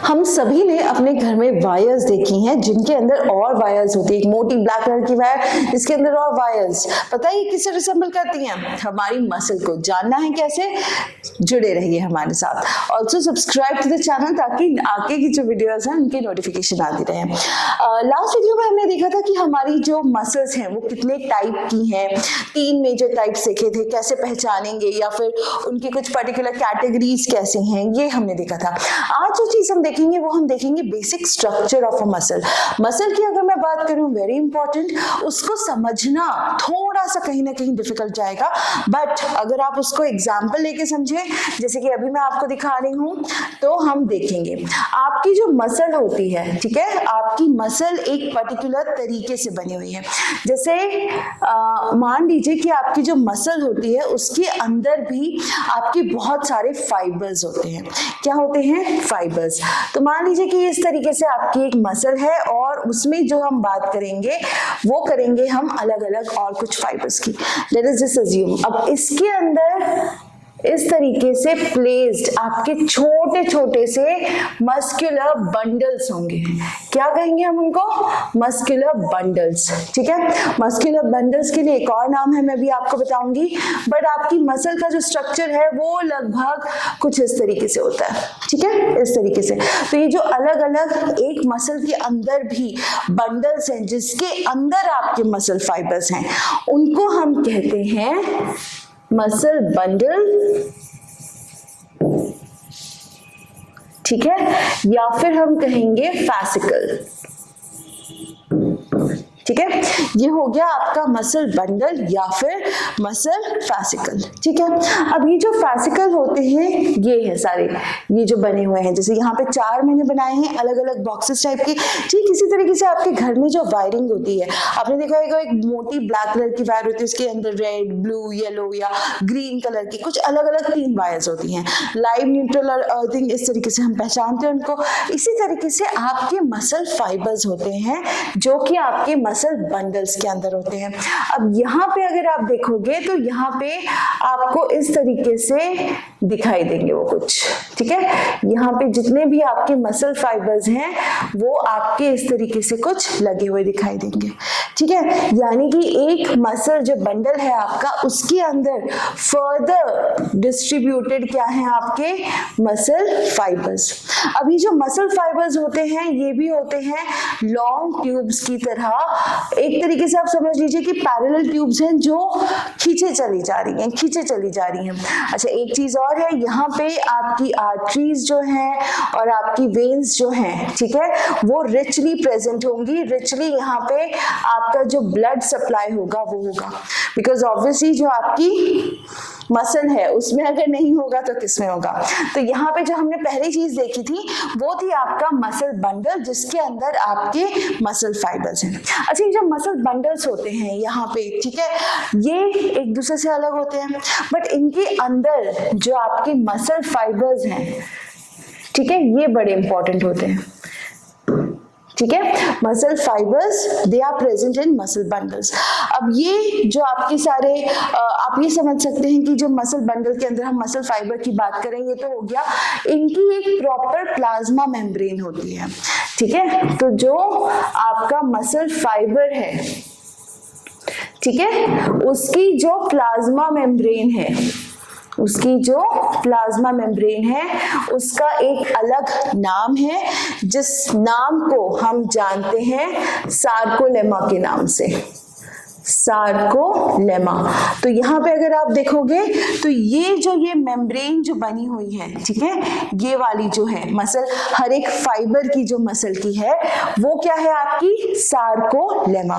हम सभी ने अपने घर में वायर्स देखी हैं जिनके अंदर और वायर्स होती है। एक मोटी ब्लैक कलर की वायर जिसके अंदर और वायर्स, पता है ये किससे रिसेंबल करती हैं? हमारी मसल को। जानना है कैसे? जुड़े रहिए हमारे साथ। Also subscribe to the channel ताकि आगे की जो वीडियोस हैं उनकी नोटिफिकेशन आती रहे। लास्ट वीडियो में हमने देखा था कि हमारी जो मसल्स हैं वो कितने टाइप की हैं। 3 मेजर टाइप्स देखे थे, कैसे पहचानेंगे या फिर उनकी कुछ पर्टिकुलर कैटेगरीज कैसे हैं, ये हमने देखा था। आज जो चीज हम देखेंगे वो हम देखेंगे basic structure of a muscle. Muscle की अगर मैं बात करूं, वेरी इंपॉर्टेंट, उसको समझना थोड़ा सा कहीं ना कहीं डिफिकल्ट जाएगा, बट अगर आप उसको एग्जाम्पल लेके समझे, जैसे कि अभी मैं आपको दिखा रही हूं, तो हम देखेंगे आपकी जो मसल होती है, ठीक है, आपकी मसल एक पर्टिकुलर तरीके से बनी हुई है। जैसे मान लीजिए कि आपकी जो मसल होती है उसके अंदर भी आपके बहुत सारे फाइबर्स होते हैं। क्या होते हैं? फाइबर्स। तो मान लीजिए कि इस तरीके से आपकी एक मसल है और उसमें जो हम बात करेंगे वो करेंगे हम अलग अलग और कुछ फाइबर्स की। लेट अस जस्ट अज्यूम अब इसके अंदर इस तरीके से प्लेस्ड आपके छोटे छोटे से मस्कुलर बंडल्स होंगे। क्या कहेंगे हम उनको? Muscular bundles. ठीक है, मस्कुलर बंडल्स के लिए एक और नाम है, मैं भी आपको बताऊंगी, बट आपकी मसल का जो स्ट्रक्चर है वो लगभग कुछ इस तरीके से होता है। ठीक है, इस तरीके से। तो ये जो अलग अलग एक मसल के अंदर भी बंडल्स हैं जिसके अंदर आपके मसल फाइबर्स हैं, उनको हम कहते हैं मसल बंडल, ठीक है, या फिर हम कहेंगे फैसिकल। ठीक है, ये हो गया आपका मसल बंडल या फिर मसल फैसिकल। ठीक है, अब ये जो फैसिकल होते हैं ये है सारे, ये जो बने हुए हैं, जैसे यहाँ पे 4 मैंने बनाए हैं अलग अलग बॉक्सेस टाइप के। ठीक इसी तरीके से आपके घर में जो वायरिंग होती है, आपने देखा होगा एक मोटी ब्लैक कलर की वायर होती है, उसके अंदर रेड, ब्लू, येलो या ग्रीन कलर की कुछ अलग अलग 3 वायर्स होती हैं। लाइव, न्यूट्रल और अर्थिंग, इस तरीके से हम पहचानते हैं उनको। इसी तरीके से आपके मसल फाइबर्स होते हैं जो कि आपके मसल बंडल्स के अंदर होते हैं। अब यहाँ पे अगर आप देखोगे तो यहाँ पे आपको इस तरीके से दिखाई देंगे वो कुछ। ठीक है, यहाँ पे जितने भी आपके मसल फाइबर्स हैं वो आपके इस तरीके से कुछ लगे हुए दिखाई देंगे। ठीक है, यानी कि एक मसल जो बंडल है आपका, उसके अंदर फर्दर डिस्ट्रीब्यूटेड क्या है? आपके मसल फाइबर्स। अभी जो मसल फाइबर्स होते हैं ये भी होते हैं लॉन्ग ट्यूब्स की तरह। एक तरीके से आप समझ लीजिए कि पैरेलल ट्यूब्स हैं जो खींचे चली जा रही हैं। अच्छा, एक चीज और है, यहाँ पे आपकी आर्टरीज जो हैं और आपकी वेन्स जो हैं, ठीक है, वो रिचली प्रेजेंट होंगी। रिचली यहाँ पे आपका जो ब्लड सप्लाई होगा वो होगा, बिकॉज ऑब्वियसली जो आपकी मसल है उसमें अगर नहीं होगा तो किसमें होगा? तो यहाँ पे जो हमने पहली चीज देखी थी वो थी आपका मसल बंडल जिसके अंदर आपके मसल फाइबर्स हैं। अच्छा, ये जो मसल बंडल्स होते हैं यहाँ पे, ठीक है, ये एक दूसरे से अलग होते हैं, बट इनके अंदर जो आपके मसल फाइबर्स हैं, ठीक है, ये बड़े इंपॉर्टेंट होते हैं। ठीक है, muscle fibres they are present in muscle bundles. अब ये जो आपके सारे आप ये समझ सकते हैं कि जो मसल बंडल के अंदर हम मसल फाइबर की बात करेंगे तो हो गया, इनकी एक प्रॉपर प्लाज्मा मेम्ब्रेन होती है। ठीक है, तो जो आपका मसल फाइबर है, ठीक है, उसकी जो प्लाज्मा मेम्ब्रेन है, उसका एक अलग नाम है जिस नाम को हम जानते हैं सार्कोलेमा के नाम से। सार्कोलेमा। तो यहाँ पे अगर आप देखोगे तो ये मेम्ब्रेन जो बनी हुई है, ठीक है, ये वाली जो है मसल, हर एक फाइबर की जो मसल की है वो क्या है? आपकी सार्कोलेमा।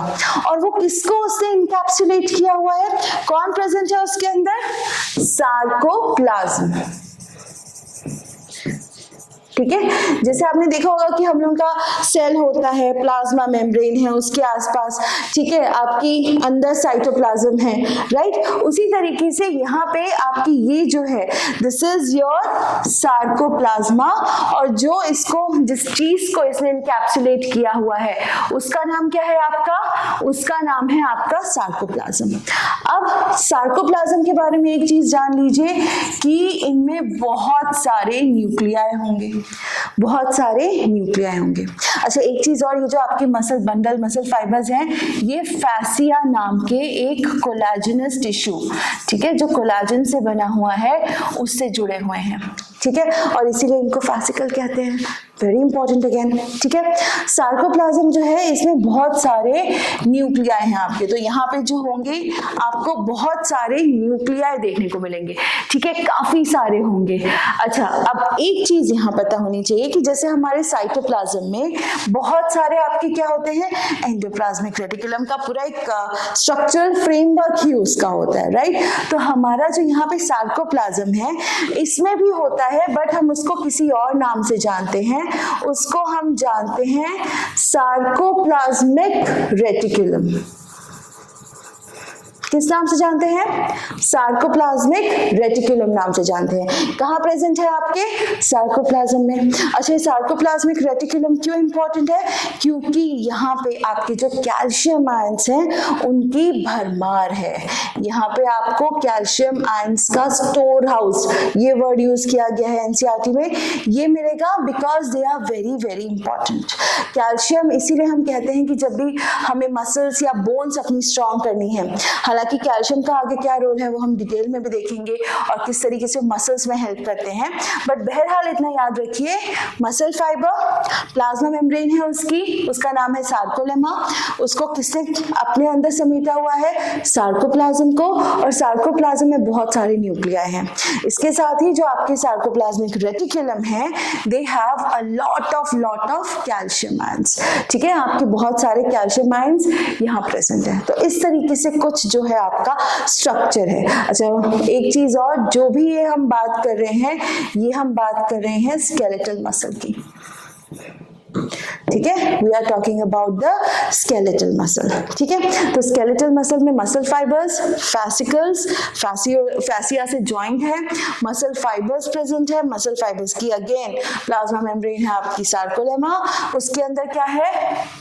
और वो किसको उसने इनकैप्सुलेट किया हुआ है? कौन प्रेजेंट है उसके अंदर? सार्कोप्लाज्म। ठीक है, जैसे आपने देखा होगा कि हम लोगों का सेल होता है, प्लाज्मा मेम्ब्रेन है उसके आसपास, ठीक है, आपकी अंदर साइटोप्लाज्म है, राइट। उसी तरीके से यहाँ पे आपकी ये जो है, दिस इज योर सार्कोप्लाज्मा, और जो इसको, जिस चीज को इसने इनकैप्सुलेट किया हुआ है उसका नाम क्या है आपका? उसका नाम है आपका सार्कोप्लाज्म। अब सार्कोप्लाज्म के बारे में एक चीज जान लीजिए कि इनमें बहुत सारे न्यूक्लियाई होंगे। बहुत सारे न्यूक्लियाई होंगे। अच्छा, एक चीज और, ये जो आपके मसल बंडल, मसल फाइबर्स हैं, ये फैसिया नाम के एक कोलाजिनस टिश्यू, ठीक है, जो कोलाजन से बना हुआ है उससे जुड़े हुए हैं, ठीक है, और इसीलिए इनको फैसिकल कहते हैं। वेरी इंपॉर्टेंट अगेन, ठीक है। सार्कोप्लाज्म जो है इसमें बहुत सारे न्यूक्लियाई हैं आपके, तो यहाँ पे जो होंगे आपको बहुत सारे न्यूक्लियाई देखने को मिलेंगे, ठीक है, काफी सारे होंगे। अच्छा, अब एक चीज यहाँ पता होनी चाहिए कि जैसे हमारे साइटोप्लाज्म में बहुत सारे आपके क्या होते हैं, एंडोप्लाज्मिक रेटिकुलम का पूरा एक स्ट्रक्चरल फ्रेमवर्क ही उसका होता है, राइट। तो हमारा जो यहाँ पे सार्कोप्लाज्म है इसमें भी होता है, बट हम उसको किसी और नाम से जानते हैं, उसको हम जानते हैं सार्कोप्लाज्मिक रेटिकुलम। किस नाम से जानते हैं? सार्कोप्लाज्मिक रेटिकुलम नाम से जानते हैं। कहाँ प्रेजेंट है आपके? सार्कोप्लाज्म में। अच्छा, ये सार्कोप्लाज्मिक रेटिकुलम क्यों इंपॉर्टेंट है? क्योंकि यहाँ पे आपके जो कैल्शियम आयंस हैं उनकी भरमार है। यहाँ पे आपको कैल्शियम आयंस का स्टोर हाउस, ये वर्ड यूज किया गया है एनसीईआरटी में, ये मिलेगा because they are very very important. Calcium इसीलिए हम कहते हैं कि जब भी हमें मसल्स या बोन्स अपनी स्ट्रॉन्ग करनी है, हालांकि कैल्शियम का आगे क्या रोल है वो हम डिटेल में भी देखेंगे और किस तरीके से मसल्स में हेल्प करते हैं, बट बहरहाल इतना याद रखिए, मसल फाइबर प्लाज्मा मेम्ब्रेन है उसका नाम है सार्कोलेमा, उसको किसने अपने अंदर समेटा हुआ है? सार्कोप्लाज्म को, और सार्कोप्लाज्म में बहुत सारे न्यूक्लियाई हैं। इसके साथ ही जो आपके सार्कोप्लाज्मिक रेटिकुलम है, they have a lot of calcium ions, ठीक है, आपके बहुत सारे कैल्शियम आयंस यहाँ प्रेजेंट है। तो इस तरीके से कुछ जो है आपका स्ट्रक्चर है। अच्छा, एक चीज और, जो भी ये हम बात कर रहे हैं, ये हम बात कर रहे हैं स्केलेटल मसल की, ठीक है, we are talking about the skeletal muscle, ठीक है। तो स्केलेटल मसल में मसल फाइबर्स, फैसिकल्स, फैसिया से जॉइंट है, मसल फाइबर्स प्रेजेंट है, मसल फाइबर्स की अगेन प्लाज्मा मेम्ब्रेन है आपकी सार्कोलेमा, उसके अंदर क्या है?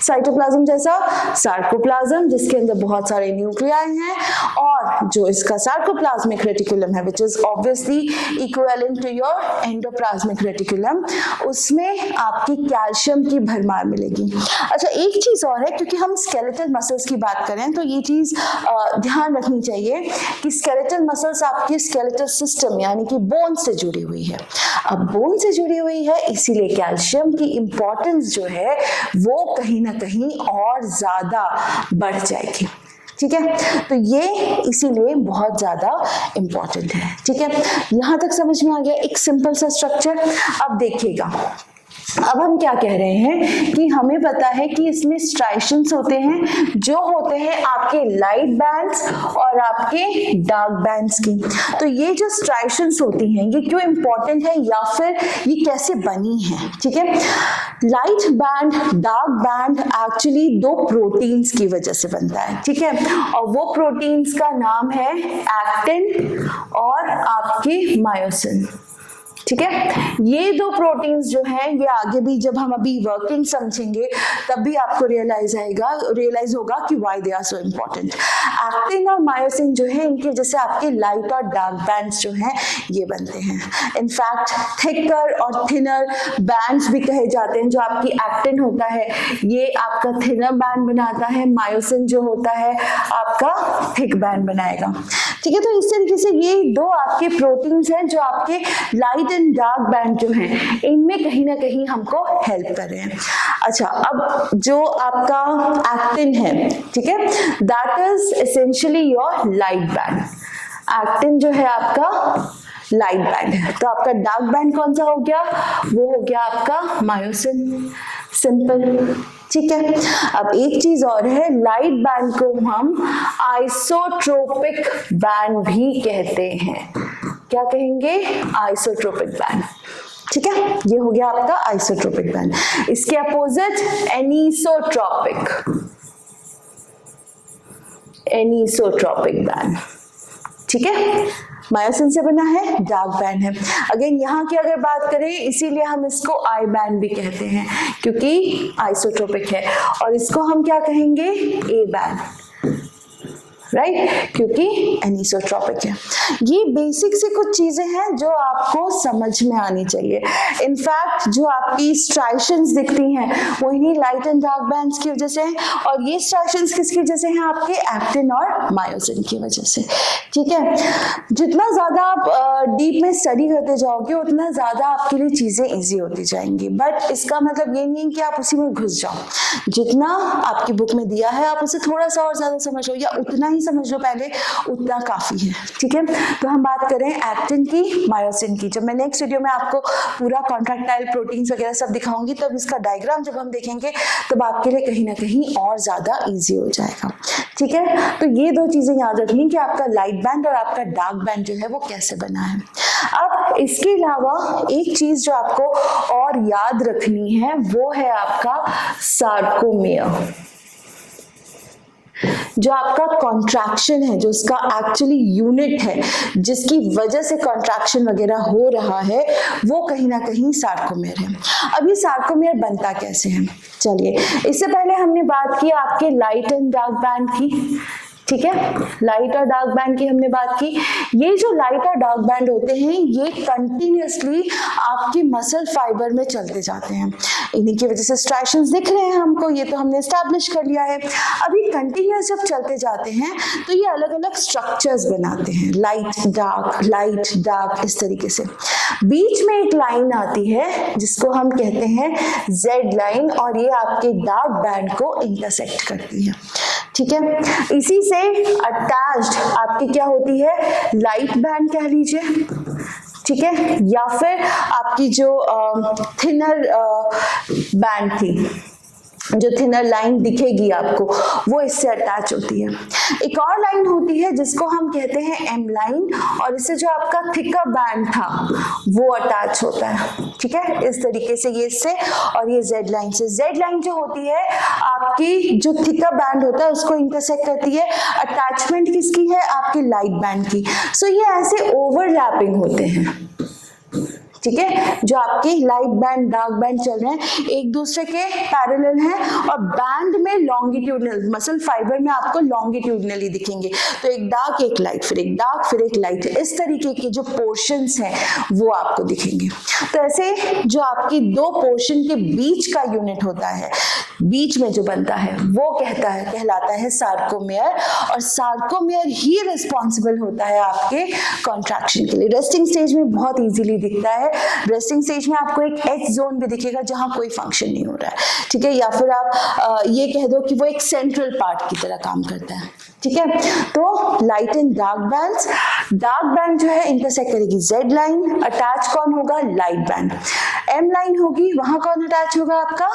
साइटोप्लाज्म जैसा सार्कोप्लाज्म, जिसके अंदर बहुत सारे न्यूक्लियाई हैं, और जो इसका सार्कोप्लाज्मिक रेटिकुलम है, which is obviously equivalent to your endoplasmic reticulum, उसमें आपकी कैल्शियम की भरमार मिलेगी। अच्छा, एक चीज और है, क्योंकि हम स्केलेटल मसल्स की बात करें तो ये चीज ध्यान रखनी चाहिए कि स्केलेटल मसल्स आपके स्केलेटल सिस्टम यानी कि बोन से जुड़ी हुई है। अब बोन से जुड़ी हुई है, इसीलिए कैल्शियम की इंपॉर्टेंस जो है वो कहीं ना कहीं और ज्यादा बढ़ जाएगी, ठीक है। तो ये इसीलिए बहुत ज्यादा इंपॉर्टेंट है, ठीक है। यहां तक समझ में आ गया एक सिंपल सा स्ट्रक्चर। अब देखिएगा, अब हम क्या कह रहे हैं कि हमें पता है कि इसमें स्ट्राइशंस होते हैं, जो होते हैं आपके लाइट बैंड्स और आपके डार्क बैंड्स की। तो ये जो स्ट्राइशंस होती हैं ये क्यों इंपॉर्टेंट है या फिर ये कैसे बनी है, ठीक है। Light band, dark band actually दो प्रोटीन्स की वजह से बनता है, ठीक है, और वो प्रोटीन्स का नाम है एक्टिन और आपके मायोसिन, ठीक है। ये दो प्रोटीन्स जो हैं ये आगे भी जब हम अभी वर्किंग समझेंगे तब भी आपको रियलाइज होगा कि why they are so important. Actin और मायोसिन जो है इनके जैसे आपके लाइट और डार्क बैंड्स जो हैं ये बनते हैं। इनफैक्ट थिकर और थिनर बैंड्स भी कहे जाते हैं। जो आपकी एक्टिन होता है ये आपका थिनर बैंड बनाता है, मायोसिन जो होता है आपका थिक बैंड बनाएगा, ठीक है। तो इस तरीके से ये दो आपके प्रोटीन्स हैं जो आपके लाइट एंड डार्क बैंड जो हैं इनमें कहीं ना कहीं हमको हेल्प कर रहे हैं। अच्छा, अब जो आपका एक्टिन है, ठीक है, that is essentially your light band. Actin जो है आपका लाइट बैंड है, तो आपका डार्क बैंड कौन सा हो गया? वो हो गया आपका मायोसिन। सिंपल, ठीक है। अब एक चीज और है, लाइट बैंड को हम आइसोट्रोपिक बैंड भी कहते हैं। क्या कहेंगे? आइसोट्रोपिक बैंड, ठीक है। ये हो गया आपका आइसोट्रोपिक बैंड। इसके अपोजिट एनीसोट्रोपिक बैंड, ठीक है। मायोसिन से बना है, डार्क बैंड है। अगेन यहाँ की अगर बात करें इसीलिए हम इसको आई बैंड भी कहते हैं क्योंकि आइसोट्रोपिक है, और इसको हम क्या कहेंगे? ए बैंड, राइट, क्योंकि एनिसोट्रॉपिक है। ये बेसिक से कुछ चीजें हैं जो आपको समझ में आनी चाहिए। इनफैक्ट जो आपकी स्ट्राइशंस दिखती हैं वो इन्हीं लाइट एंड डार्क बैंड्स की वजह से है, और ये स्ट्राइशंस किसकी वजह से हैं? आपके एक्टिन और मायोसिन की वजह से। ठीक है, जितना ज्यादा आप डीप में स्टडी करते जाओगे उतना ज्यादा आपके लिए चीजें इजी होती जाएंगी, बट इसका मतलब ये नहीं है कि आप उसी में घुस जाओ। जितना आपकी बुक में दिया है आप उसे थोड़ा सा और ज्यादा समझ लो, या उतना ही समझ लो पहले, उतना काफी है। ठीक है, तो हम बात करें एक्टिन की, मायोसिन की। जब मैं नेक्स्ट वीडियो में आपको पूरा कॉन्ट्रैक्टाइल प्रोटीन्स वगैरह सब दिखाऊंगी, तब इसका डायग्राम जब हम देखेंगे तब आपके लिए कहीं ना कहीं और ज्यादा इजी हो जाएगा। ठीक है, तो ये दो चीजें याद रखनी कि आपका लाइट बैंड और आपका डार्क बैंड जो है वो कैसे बना है। अब इसके अलावा एक चीज जो आपको और याद रखनी है वो है आपका सार्कोमेयर। जो आपका कॉन्ट्रैक्शन है, जो उसका एक्चुअली यूनिट है जिसकी वजह से कॉन्ट्रैक्शन वगैरह हो रहा है, वो कहीं ना कहीं सार्कोमेयर है। अब ये सार्कोमेयर बनता कैसे है? चलिए, इससे पहले हमने बात की आपके लाइट एंड डार्क बैंड की। ठीक है, लाइट और डार्क बैंड की हमने बात की। ये जो लाइट और डार्क बैंड होते हैं ये कंटिन्यूअसली आपके मसल फाइबर में चलते जाते हैं, इन्हीं की वजह से स्ट्राइशंस दिख रहे हैं हमको, ये तो हमने एस्टैब्लिश कर लिया है। अभी कंटिन्यूअस जब चलते जाते हैं तो ये अलग अलग स्ट्रक्चर्स बनाते हैं, लाइट डार्क इस तरीके से। बीच में एक लाइन आती है जिसको हम कहते हैं जेड लाइन, और ये आपके डार्क बैंड को इंटरसेक्ट करती है। ठीक है, इसी से अटैच्ड आपकी क्या होती है? लाइट बैंड कह लीजिए। ठीक है, या फिर आपकी जो थिनर बैंड थी, जो थिनर लाइन दिखेगी आपको, वो इससे अटैच होती है। एक और लाइन होती है जिसको हम कहते हैं एम लाइन, और इससे जो आपका थिकर बैंड था वो अटैच होता है। ठीक है, इस तरीके से ये इससे, और ये जेड लाइन से। जेड लाइन जो होती है आपकी जो थिकर बैंड होता है उसको इंटरसेक्ट करती है। अटैचमेंट किसकी है? आपकी लाइट बैंड की। सो ये ऐसे ओवरलैपिंग होते हैं। ठीक है, जो आपके लाइट बैंड डार्क बैंड चल रहे हैं एक दूसरे के पैरेलल हैं, और बैंड में लॉन्गिट्यूडनल, मसल फाइबर में आपको लॉन्गिट्यूडनली दिखेंगे। तो एक डार्क एक लाइट, फिर एक डार्क फिर एक लाइट, इस तरीके के जो पोर्शंस हैं वो आपको दिखेंगे। तो ऐसे जो आपकी दो पोर्शन के बीच का यूनिट होता है, बीच में जो बनता है वो कहलाता है सार्कोमेयर, और सार्कोमेयर ही रिस्पॉन्सिबल होता है आपके कॉन्ट्रैक्शन के लिए। रेस्टिंग स्टेज में बहुत इजीली दिखता है। रेस्टिंग स्टेज में आपको एक एच जोन भी दिखेगा जहां कोई फंक्शन नहीं हो रहा है। ठीक है, या फिर आप ये कह दो कि वो एक सेंट्रल पार्ट की तरह काम करता है। ठीक है, तो light and dark bands, dark band जो है इंटरसेक्ट करेगी जेड लाइन, अटैच कौन होगा? Light band. एम लाइन होगी, वहां कौन अटैच होगा? आपका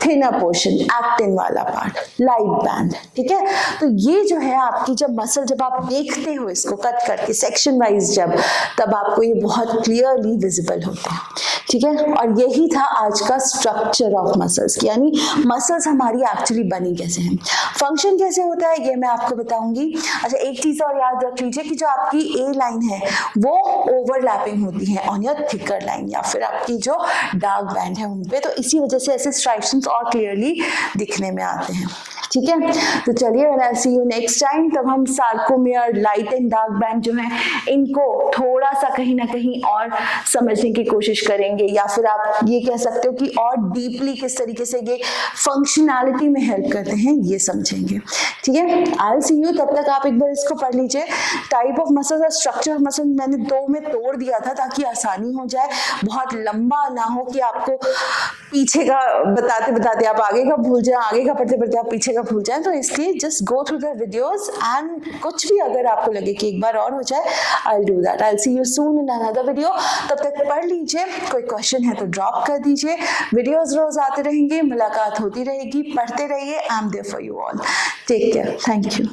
थिनर पोर्शन, एक्टिन वाला पार्ट, लाइट बैंड। ठीक है, तो ये जो है आपकी जब मसल, जब आप देखते हो इसको कट करके सेक्शन वाइज जब, तब आपको ये बहुत क्लियरली विजिबल होता है। ठीक है, और यही था आज का स्ट्रक्चर ऑफ मसल्स, यानी मसल्स हमारी एक्चुअली बनी कैसे हैं, फंक्शन कैसे होता है, ये मैं आपको बताऊंगी। अच्छा, एक चीज और याद रख लीजिए कि जो आपकी ए लाइन है वो ओवरलैपिंग होती है ऑन योर थिकर लाइन, या फिर आपकी जो डार्क बैंड है उन पे, तो इसी वजह से ऐसे स्ट्राइशंस और क्लियरली दिखने में आते हैं। ठीक है, तो चलिए, आई सी यू नेक्स्ट टाइम। तब हम sarcomere, light and dark band जो है इनको थोड़ा सा कहीं ना कहीं और समझने की कोशिश करेंगे, या फिर आप ये कह सकते हो कि और डीपली किस तरीके से ये फंक्शनैलिटी में हेल्प करते हैं ये समझेंगे। ठीक है, आई सी यू। तब तक आप एक बार इसको पढ़ लीजिए। टाइप ऑफ मसल्स और स्ट्रक्चर ऑफ मसल मैंने दो में तोड़ दिया था ताकि आसानी हो जाए, बहुत लंबा ना हो कि आपको पीछे का बताते बताते आप आगे का भूल जाए, आगे का पढ़ते पढ़ते आप पीछे का भूल जाए। तो इसलिए just go through the videos, and कुछ भी अगर आपको लगे कि एक बार और हो जाए, I will do that. I will see you soon in another video. तब तक पढ़ लीजिए, कोई क्वेश्चन है तो ड्रॉप कर दीजिए। वीडियोस रोज आते रहेंगे, मुलाकात होती रहेगी, पढ़ते रहिए। I am there for you all. Take care, thank you.